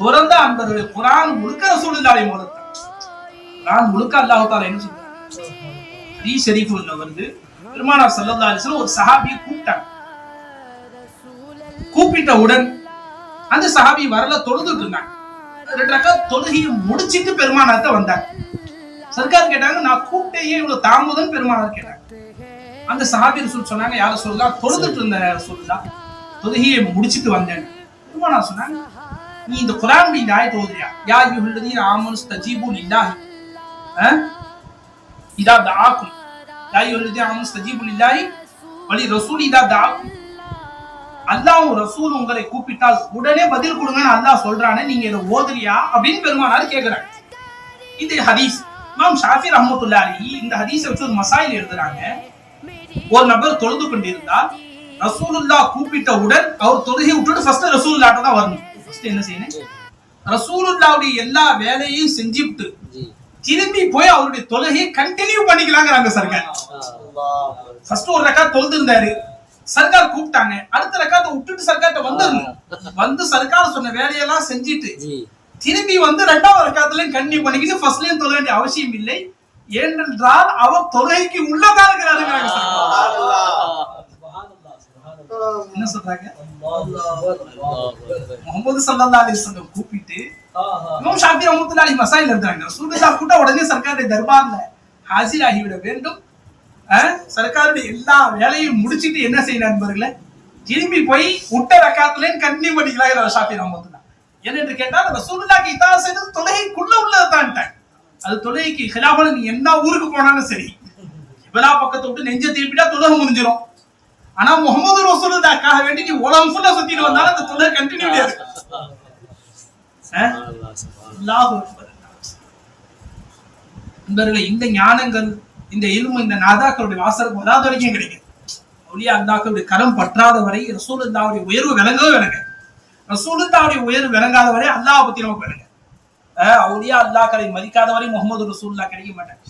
துறந்த அன்பர்களுடைய குரான் முழுக்க ரசூலுல்லாஹி மோதத்தான். குரான் முழுக்க அல்லாஹ் தஆலா என்ன சொல்றாங்க? ஹதீஸ் ஷரீஃப்ல வந்து பெருமானார் ஸல்லல்லாஹு அலைஹி வஸல்லம் ஒரு சஹாபியை கூப்பிட்டாங்க. கூப்பிட்டவுடன் அந்த சஹாபி வரல தொழுதுட்டு இருந்தாங்க. 2 ரக்காத் தொழுகையை முடிச்சிட்டு பெருமானார்ட்ட வந்தாங்க. சர்க்கார் கேட்டாங்க, நான் கூப்பிட்டேயே இவ்வளவு தாமதம் பெருமானார் கேட்டாங்க. அந்த சஹாபி ரசூல் சொன்னாங்க, யார சொல்லலாம், தொழுதுட்டு இருந்த ரசூலுல்லாஹ், தொழுகையை முடிச்சிட்டு வந்தேன். பெருமானார் சொன்னாங்க, நீ இந்த குர்ஆனுடைய இந்த ஆயத்தை ஓதுறியா? யா அய்யுஹல்லதீன ஆமனு ஸ்தஜீபு லில்லாஹி இதா தஆக்கும். யா அய்யுஹல்லதீன ஆமனு ஸ்தஜீபு லில்லாஹி வலி ரசூலி இதா தஆக்கும். அல்லாஹ்வும் ரசூல் உங்களை கூப்பிட்டால் உடனே பதில் கொடுங்கன்னு அல்லாஹ் சொல்றானே, நீங்க இதை ஓதுறியா அப்படின்னு பெருமானார் கேக்குறாங்க. இந்த ஹதீஸ் இமாம் ஷாஃபி ரஹ்மத்துல்லாஹி அலைஹி இந்த ஹதீஸை வச்சு ஒரு மசாயில் எழுதுறாங்க. ஒரு நபர் தொழுது கொண்டிருந்தால் ரசூலுல்லாஹ் கூப்பிட்டவுடன் அவர் தொழுகை விட்டுட்டு ஃபர்ஸ்ட் ரசூலுல்லாஹ்ட்ட தான் வரணும். ஃபர்ஸ்ட் என்ன செய்யணும்? ரசூலுல்லாஹ்வுடைய எல்லா வேலையையும் செஞ்சுட்டு திரும்பி போய் அவருடைய தொழுகையை கண்டினியூ பண்ணிக்கலாங்கிறாங்க சர்க்கார். ஃபர்ஸ்ட் ஒரு ரக்காத் தொழுது இருந்தாரு, சர்க்கார் கூப்பிட்டாங்க, அடுத்த ரக்காத்தை விட்டுட்டு சர்க்கார்ட்ட வந்துடணும். வந்து சர்க்கார் சொன்ன வேலையெல்லாம் செஞ்சுட்டு திரும்பி வந்து 2வது ரக்காத்துலயும் கண்டினியூ பண்ணிக்கிட்டு ஃபர்ஸ்ட்லயும் தொழ வேண்டிய அவசியம் இல்லை. ஏனென்றால் அவர் தொழுகைக்கு உள்ளதான் இருக்கிறாருங்கிறாங்க. என்ன சொல்றாங்க? முஹம்மது ஸல்லல்லாஹு அலைஹி வஸல்லம் கூப்பிட்டு இமாம் ஷாஃபி ரஹ்மத்துல்லாஹி அலைஹி மசாயில் எழுதுறாங்க. ரசூலுல்லாஹ் கூட்ட உடனே சர்க்காருடைய தர்பார்ல ஹாசிராகிவிட வேண்டும். சர்க்காருடைய எல்லா வேலையும் முடிச்சிட்டு என்ன செய்யணும் நண்பர்களே, திரும்பி போய் விட்ட ரக்காத்துலயும் கண்டினியூ பண்ணிக்கலாம் ஷாஃபி ரஹ்மத்துல்லாஹ். என்னென்று கேட்டால் ரசூலுல்லாஹ்க்கு இதாஅத் செய்தது தொழுகைக்குள்ள உள்ளதுதான். அது தொழுகைக்கு ஹிலாஃபா நீ என்ன ஊருக்கு போனாலும் சரி, கிப்லா பக்கத்தை விட்டு நெஞ்ச திருப்பிட்டா தொழுகை முடிஞ்சிடும். ஆனா முஹம்மது ரசூலுல்லாஹ்க்காக வேண்டி நீ உலகம் ஃபுல்லா சுத்திட்டு வந்தாலும் அந்த தொழுகை கண்டினியூ ஆகும். அல்லாஹ் அக்பர். நண்பர்களே, இந்த ஞானங்கள், இந்த இல்மு, இந்த நாதாக்களுடைய வாசலுக்கு வராத வரைக்கும் கிடைக்கும். அவுலியா அல்லாஹ்வுடைய கரம் பற்றாத வரை ரசூலுல்லாஹ்வுடைய உயர்வு விளங்கவே விளங்க. ரசூலுல்லாஹ்வுடைய உயர்வு விளங்காத வரை அல்லாஹ் பத்தி நமக்கு விளங்க. அவுலியா அல்லாஹ்களை மதிக்காத வரை முஹம்மது ரசூலுல்லாஹ் கிடைக்க மாட்டாங்க.